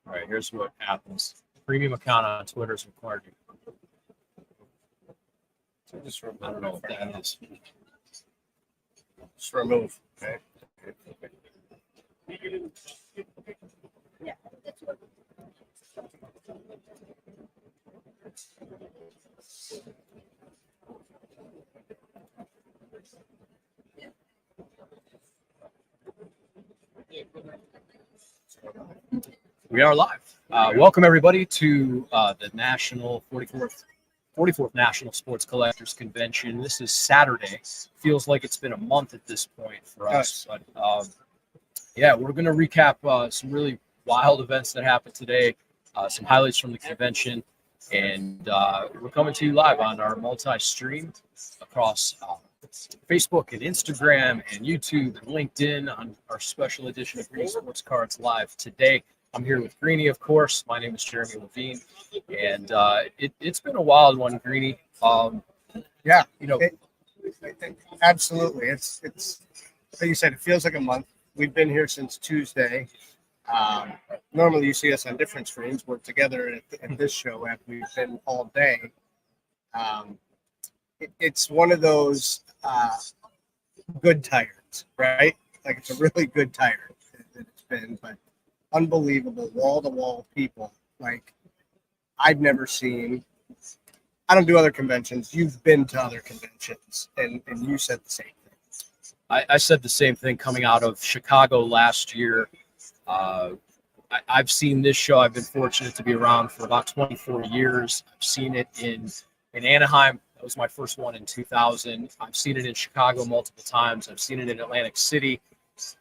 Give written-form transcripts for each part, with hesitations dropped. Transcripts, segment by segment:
All right, here's what happens. Premium account on Twitter is required. I don't know what that is. Just remove. Okay. Yeah, that's what. We are live. Welcome everybody to the National 44th National Sports Collectors Convention. This is Saturday. Feels like it's been a month at this point for us, but yeah, we're going to recap some really wild events that happened today, some highlights from the convention, and we're coming to you live on our multi-stream across Facebook and Instagram and YouTube and LinkedIn on our special edition of Greeny Sports Cards Live today. I'm here with Greeny, of course. My name is Jeremy Levine, and it's been a wild one, Greeny. Yeah, you know, I think absolutely. It's like you said, it feels like a month. We've been here since Tuesday. Normally, you see us on different streams. We're together at this show, and we've been all day. It's one of those good tires, right? Like it's a really good tire that it's been, but unbelievable wall-to-wall people. Like I've never seen. I don't do other conventions. You've been to other conventions, and you said the same thing. I said the same thing coming out of Chicago last year. I've seen this show. I've been fortunate to be around for about 24 years. I've seen it in Anaheim. That was my first one in 2000. I've seen it in Chicago multiple times. I've seen it in Atlantic City.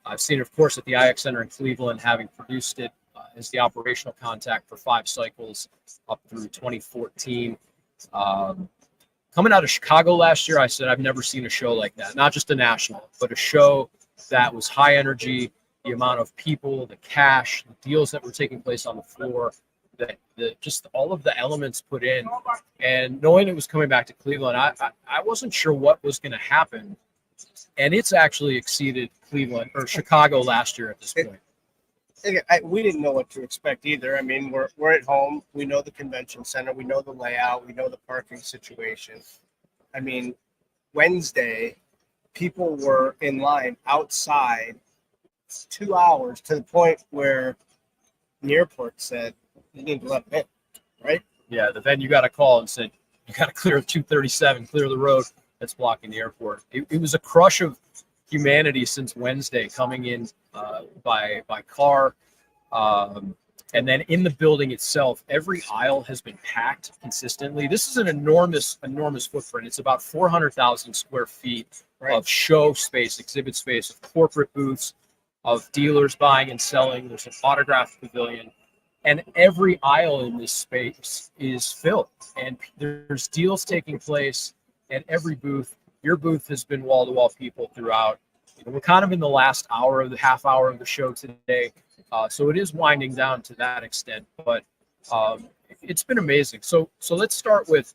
I've seen it, of course, at the IX Center in Cleveland, having produced it as the operational contact for 5 cycles up through 2014. Coming out of Chicago last year, I said I've never seen a show like that. Not just a national, but a show that was high energy, the amount of people, the cash, the deals that were taking place on the floor, just all of the elements put in. And knowing it was coming back to Cleveland, I wasn't sure what was going to happen. And it's actually exceeded Cleveland or Chicago last year at this point. We didn't know what to expect either. I mean, we're at home. We know the convention center. We know the layout. We know the parking situation. I mean, Wednesday, people were in line outside 2 hours to the point where the airport said, you need to let them in, right? Yeah, then you got a call and said, you got to clear 237, clear the road that's blocking the airport. It was a crush of humanity since Wednesday, coming in by car. And then in the building itself, every aisle has been packed consistently. This is an enormous footprint. It's about 400,000 square feet of show space, exhibit space, of corporate booths, of dealers buying and selling. There's an autograph pavilion. And every aisle in this space is filled. And there's deals taking place at every booth. Your booth has been wall-to-wall people throughout. We're kind of in the last hour of the half hour of the show today. So it is winding down to that extent, but it's been amazing. So let's start with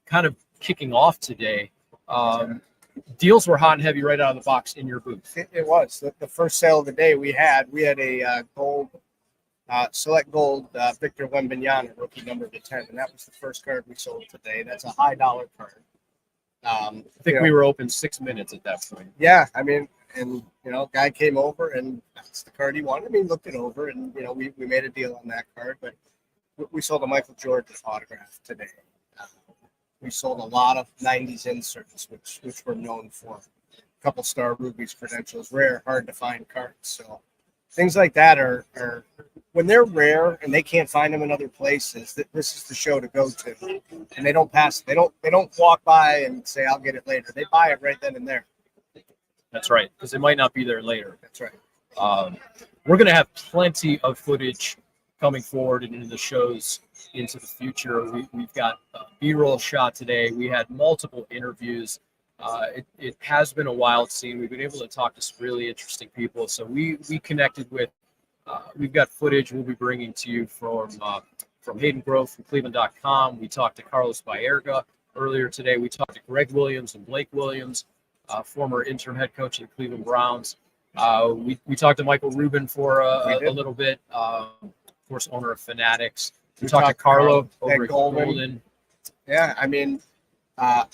kind of kicking off today. Deals were hot and heavy right out of the box in your booth. It was. The first sale of the day we had a gold, select gold Victor Wembanyama, rookie number to 10, and that was the first card we sold today. That's a high dollar card. I think we were open 6 minutes at that point. Yeah, I mean, and guy came over and that's the card he wanted. I mean, looked it over and we made a deal on that card, but we sold a Michael Jordan autograph today. We sold a lot of 90s inserts, which we're known for. A couple Star Rubies credentials, rare, hard to find cards. So things like that are when they're rare and they can't find them in other places, this is the show to go to. And they don't pass. They don't walk by and say, I'll get it later. They buy it right then and there. That's right, because it might not be there later. That's right. We're going to have plenty of footage coming forward and into the shows into the future. We've got a B-roll shot today. We had multiple interviews. It has been a wild scene. We've been able to talk to some really interesting people. So we connected with, we've got footage we'll be bringing to you from Hayden Grove from Cleveland.com. We talked to Carlos Baerga earlier today. We talked to Greg Williams and Blake Williams, former interim head coach of the Cleveland Browns. We talked to Michael Rubin for a little bit. of course, owner of Fanatics. We We talked to talked to Carlo Carlo over at at Golden. Golden. Yeah, I mean, I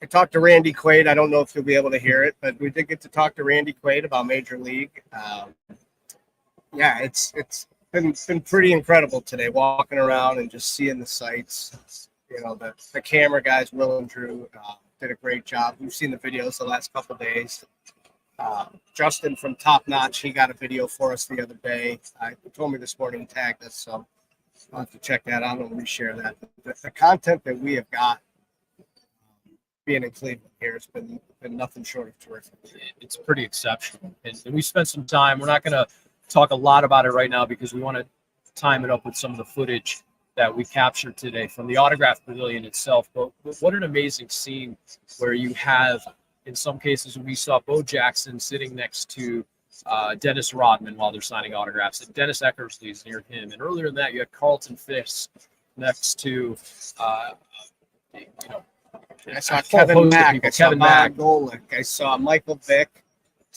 talked to Randy Quaid. I don't know if you'll be able to hear it, but we did get to talk to Randy Quaid about Major League. Yeah, it's been pretty incredible today, walking around and just seeing the sights. You know, the camera guys, Will and Drew, did a great job. We've seen the videos the last couple of days. Justin from Top Notch, he got a video for us the other day. He told me this morning he tagged us, so I'll have to check that out and reshare that. The content that we have got being in Cleveland here has been nothing short of terrific. It's pretty exceptional. And we spent some time. We're not going to talk a lot about it right now because we want to time it up with some of the footage that we captured today from the Autograph Pavilion itself. But what an amazing scene where you have, in some cases, we saw Bo Jackson sitting next to Dennis Rodman while they're signing autographs, and Dennis Eckersley is near him. And earlier than that, you had Carlton Fisk next to, I saw a whole Kevin host of Mack, people. I saw Kevin Mack. Bob Golick, I saw Michael Vick,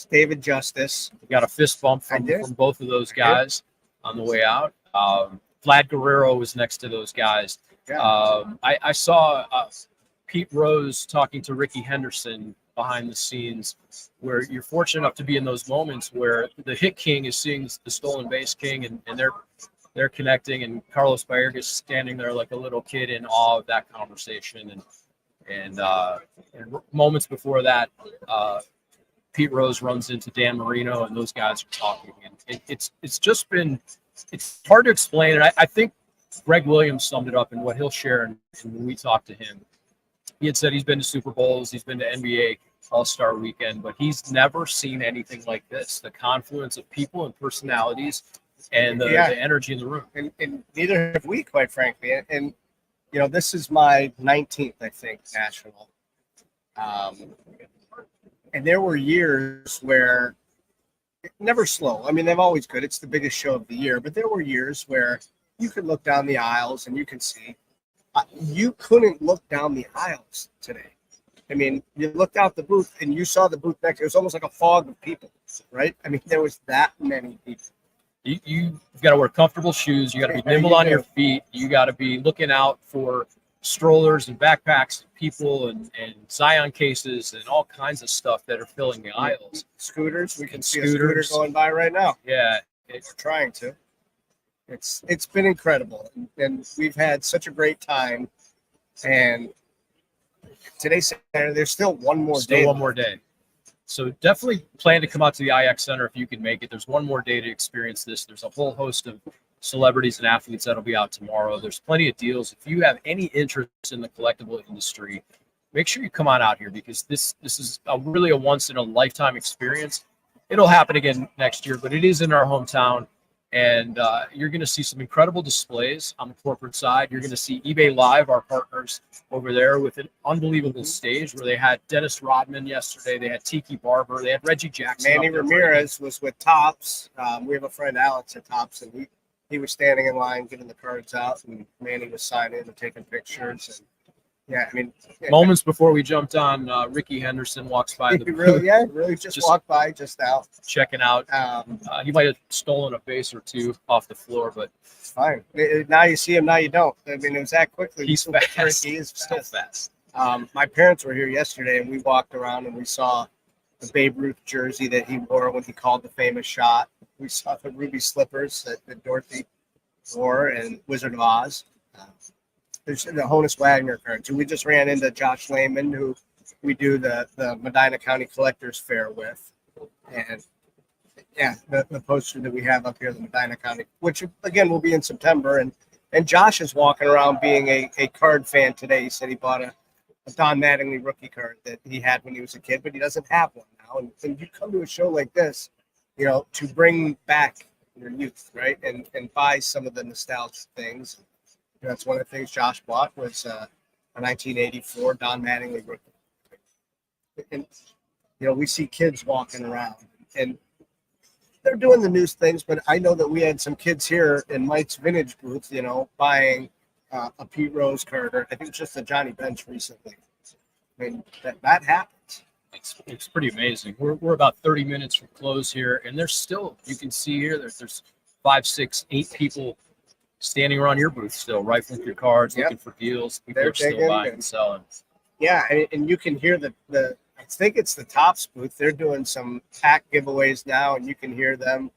David Justice. We got a fist bump I from did. both of those guys on the way out. Vlad Guerrero was next to those guys. Yeah. I saw Pete Rose talking to Ricky Henderson behind the scenes, where you're fortunate enough to be in those moments where the hit king is seeing the stolen base king, and they're connecting, and Carlos Baerga is standing there like a little kid in awe of that conversation. And moments before that, Pete Rose runs into Dan Marino, and those guys are talking. And it's just been, it's hard to explain. And I think Greg Williams summed it up in what he'll share. And when we talked to him, he had said he's been to Super Bowls, he's been to NBA All-Star Weekend, but he's never seen anything like this. The confluence of people and personalities and the energy in the room. And neither have we, quite frankly. And you know, this is my 19th, I think, national. And there were years where never slow. I mean, they're always good. It's the biggest show of the year. But there were years where you could look down the aisles and you can see. You couldn't look down the aisles today. I mean, you looked out the booth and you saw the booth next. It was almost like a fog of people, right? I mean, there was that many people. You've got to wear comfortable shoes. You got to be nimble on your feet. You got to be looking out for strollers and backpacks and people and Zion cases and all kinds of stuff that are filling the aisles. Scooters. We can see Scooters. a scooter going by right now. Yeah. We're trying to. It's been incredible, and we've had such a great time. And today's Saturday, there's still one more Still day. one more day. So definitely plan to come out to the IX Center if you can make it. There's one more day to experience this. There's a whole host of celebrities and athletes that'll be out tomorrow. There's plenty of deals. If you have any interest in the collectible industry, make sure you come on out here, because this is really a once in a lifetime experience. It'll happen again next year, but it is in our hometown. And you're going to see some incredible displays on the corporate side. You're going to see eBay Live, our partners over there, with an unbelievable stage where they had Dennis Rodman yesterday. They had Tiki Barber. They had Reggie Jackson. Manny up there Ramirez was with Topps. We have a friend, Alex, at Topps, and he was standing in line getting the cards out, and Manny was signing and taking pictures. And yeah, I mean, Moments before we jumped on, Ricky Henderson walks by the really just walked by just now. checking out. He might have stolen a base or two off the floor, but It's fine. Now you see him, now you don't. I mean, it was that quickly. he's fast. He is Still fast. fast. My parents were here yesterday, and we walked around and we saw the Babe Ruth jersey that he wore when he called the famous shot. We saw the ruby slippers that Dorothy wore and Wizard of Oz. There's the Honus Wagner cards. We just ran into Josh Lehman, who we do the Medina County Collectors Fair with. And yeah, the poster that we have up here, the Medina County, which again will be in September. And Josh is walking around being a card fan today. He said he bought a Don Mattingly rookie card that he had when he was a kid, but he doesn't have one now. And you come to a show like this, you know, to bring back your youth, right? And buy some of the nostalgic things. That's one of the things Josh bought was a 1984 Don Mattingly rookie. And, you know, we see kids walking around and they're doing the new things, but I know that we had some kids here in Mike's Vintage booth, you know, buying a Pete Rose card, or I think just a Johnny Bench recently. I mean, that happens. It's pretty amazing. We're about 30 minutes from close here, and there's still, you can see here, there's 5, 6, 8 people standing around your booth still, rifling through cards, Yep. looking for deals. People They're are still digging buying and- and selling. Yeah, and you can hear the I think it's the Tops booth. They're doing some pack giveaways now, and you can hear them.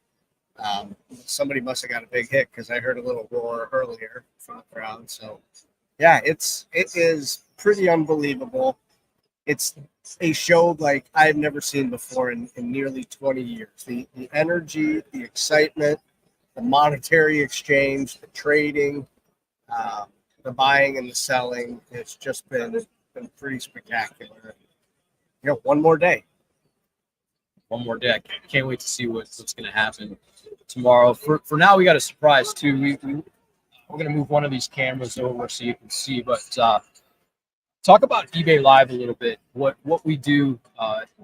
Somebody must have got a big hit because I heard a little roar earlier from the crowd. So, yeah, it is pretty unbelievable. It's a show like I've never seen before in nearly 20 years. The energy, the excitement, the monetary exchange, the trading, the buying and the selling. It's just been pretty spectacular. You know, one more day. One more day. I can't wait to see what's going to happen tomorrow. For now, we got a surprise too. We're going to move one of these cameras over so you can see. But talk about eBay Live a little bit. What we do.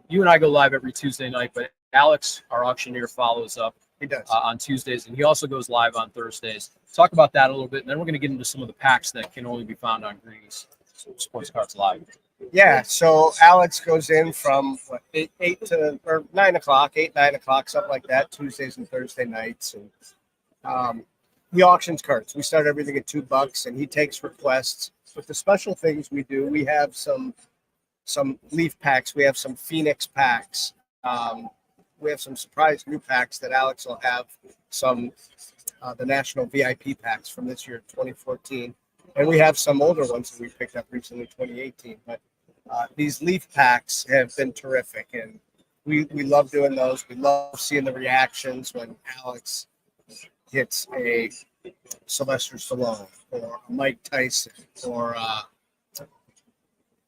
You and I go live every Tuesday night, but Alex, our auctioneer, follows up He does. on Tuesdays, and he also goes live on Thursdays. Talk about that a little bit, and then we're going to get into some of the packs that can only be found on Greenies Sports Cards Live. Yeah, so Alex goes in from what, 8 to or 9 o'clock, 9 o'clock, something like that, Tuesdays and Thursday nights, and he auctions cards. We start everything at $2, and he takes requests. But the special things we do, we have some Leaf packs, we have some Phoenix packs, we have some surprise new packs that Alex will have some the National VIP packs from this year, 2014. And we have some older ones that we picked up recently, 2018. But these Leaf packs have been terrific, and we love doing those. We love seeing the reactions when Alex hits a Sylvester Stallone or Mike Tyson or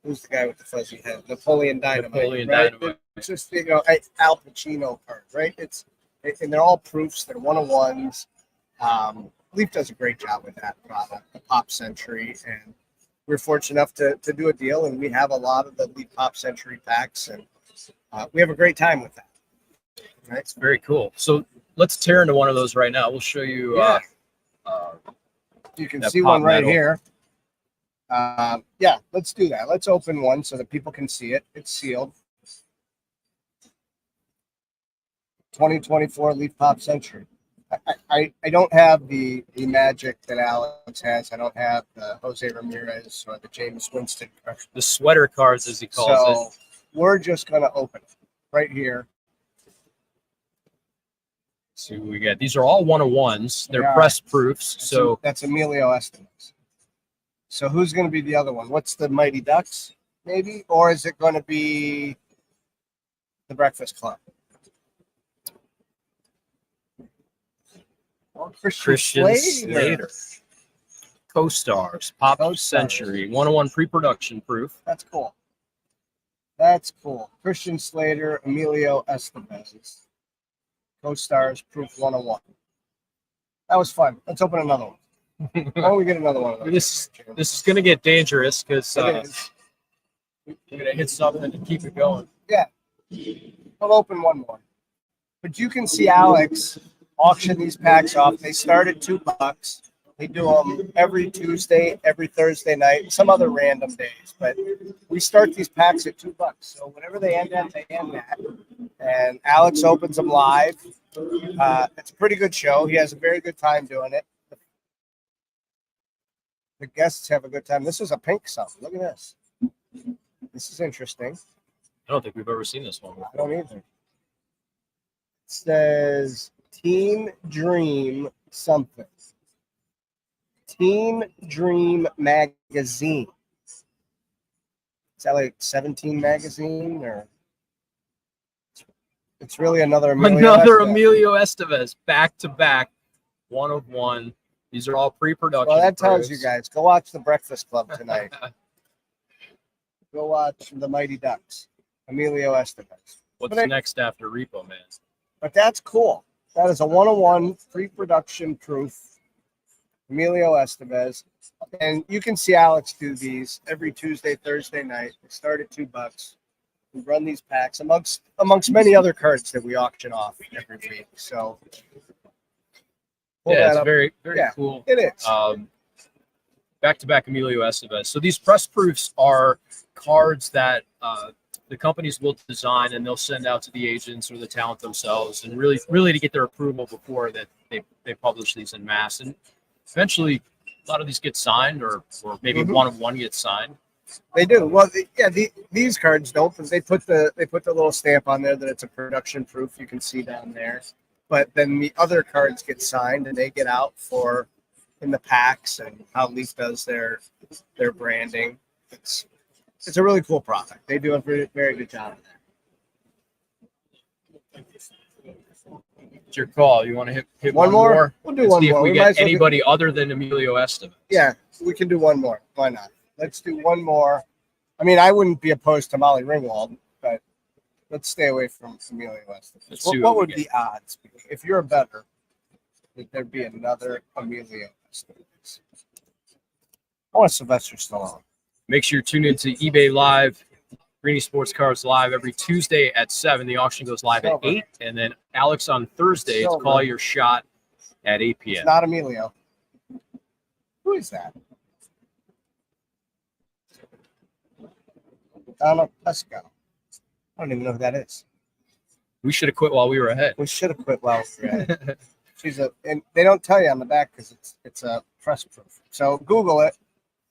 who's the guy with the fuzzy head? Napoleon Dynamite. Napoleon right? Dynamite. It's just, you know, Al Pacino card, right? And they're all proofs. They're one-on-ones. Leaf does a great job with that product, the Pop Century, and we're fortunate enough to do a deal, and we have a lot of the Leaf Pop Century packs, and we have a great time with that. Right? It's very cool. So let's tear into one of those right now. We'll show you. Yeah. You can that see Pop one right Metal. here. Yeah, let's do that. Let's open one so that people can see it. It's sealed. 2024 Leaf Pop Century. I don't have the magic that Alex has. I don't have the Jose Ramirez or the James Winston card. the sweater cards, as he calls So it. we're just going to open it right here. See what we get. These are all one-on-ones. They're They are. press proofs. So That's Emilio Estevez. So who's going to be the other one? What's the Mighty Ducks, maybe? Or is it going to be the Breakfast Club? Or Christian Slater. Co-stars, Pop Co-stars. Century, 101 pre-production proof. That's cool. That's cool. Christian Slater, Emilio Estevez. Co-stars, Proof 101. That was fun. Let's open another one. Why don't we get another one of those? This is going to get dangerous because It is. we're going to hit something to keep it going. We'll open one more. But you can see Alex auction these packs off. They start at $2. They do them every Tuesday, every Thursday night, some other random days. But we start these packs at $2. So whatever they end at, they end at. And Alex opens them live. It's a pretty good show. He has a very good time doing it. The guests have a good time. This is a pink something. Look at this. This is interesting. I don't think we've ever seen this one. I don't either. It says Teen Dream something. Teen Dream Magazine. Is that like 17 magazine or? It's really another Another Estevez. Emilio Estevez, back to back, 1 of 1. These are all pre-production. Well, that tells proofs. you guys. Go watch the Breakfast Club tonight. Go watch the Mighty Ducks. Emilio Estevez. What's But I- next after Repo Man? But that's cool. That is a 101 pre-production proof. Emilio Estevez. And you can see Alex do these every Tuesday, Thursday night. They start at $2. We run these packs amongst many other cards that we auction off every week. So pull Yeah, that it's up. very Yeah. cool. It is. Back-to-back Emilio Estevez. So these press proofs are cards that the companies will design and they'll send out to the agents or the talent themselves, and really to get their approval before that they publish these in mass. And eventually a lot of these get signed, or maybe Mhm. one of one gets signed. They do. Well, these cards don't, because they put the little stamp on there that it's a production proof. You can see down there. But then the other cards get signed and they get out for in the packs, and how Leaf does their branding. It's a really cool product. They do a very, very good job of that. It's your call. You want to hit One more? We'll do and one see more. if we We might as get well do- anybody other than Emilio Estevez. Yeah, we can do one more. Why not? Let's do one more. I mean, I wouldn't be opposed to Molly Ringwald, but let's stay away from Emilio Estevez. Let's What, see what what would we the odds be? If you're a bettor, would there be another Emilio Estevez? I want Sylvester Stallone. Make sure you tune into eBay Live, Greeny Sports Cards Live every Tuesday at 7. The auction goes live Silver. at 8. And then Alex on Thursday, it's Silver. Call Your Shot at 8 It's p.m. not Emilio. Who is that? Donna Pesco. I don't even know who that is. We should have quit while we were ahead. We should have quit well. She's and they don't tell you on the back because it's a press proof. So Google it.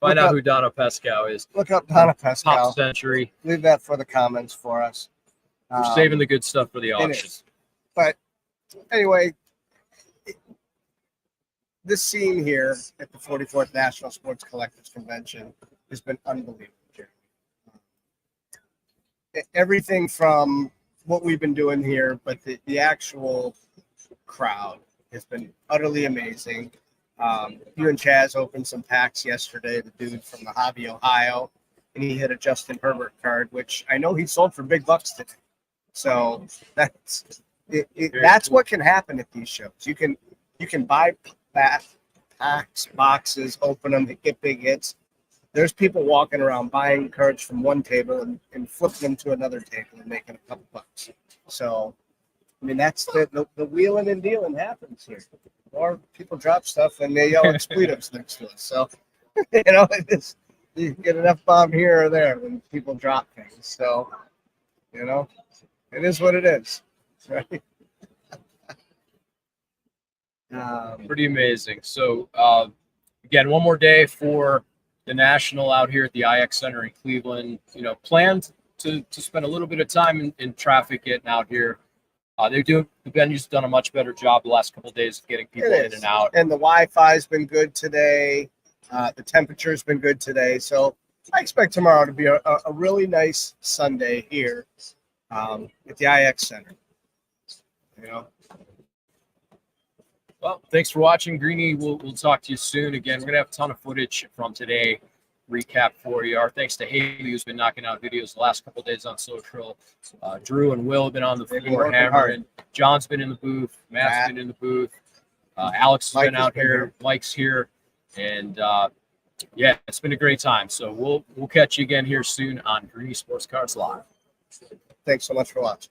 Find Look out up- who Donna Pescow is. Look up Donna Top Pesco. Century. Leave that for the comments for us. We're saving the good stuff for the It auction. is. But anyway, this scene here at the 44th National Sports Collectors Convention has been unbelievable. Jeremy. Everything from what we've been doing here, but the actual crowd has been utterly amazing. You and Chaz opened some packs yesterday. The dude from the Hobby, Ohio, and he hit a Justin Herbert card, which I know he sold for big bucks today. So that's that's cool. what can happen at these shows. You can buy packs, boxes, open them, get big hits. There's people walking around buying cards from one table and flipping them to another table and making a couple bucks. So, I mean, that's the wheeling and dealing happens here. Or people drop stuff and they yell expletives next to us. So, you get an F-bomb here or there when people drop things. So, it is what it is. Right? Pretty amazing. So, again, one more day for the National out here at the IX Center in Cleveland. Planned to spend a little bit of time in traffic getting out here. The venue's done a much better job the last couple of days of getting people in and out. And the Wi-Fi's been good today. The temperature's been good today. So I expect tomorrow to be a really nice Sunday here at the IX Center. Well, thanks for watching, Greeny. We'll talk to you soon. Again, we're gonna have a ton of footage from today. Recap for you. Our thanks to Haley, who's been knocking out videos the last couple of days on social. Drew and Will have been on the They've been floor working hammering. John's been in the booth. Matt's been in the booth. Alex has Mike been has out been here. here. Mike's here, and yeah, it's been a great time. So we'll catch you again here soon on Greeny Sports Cards Live. Thanks so much for watching.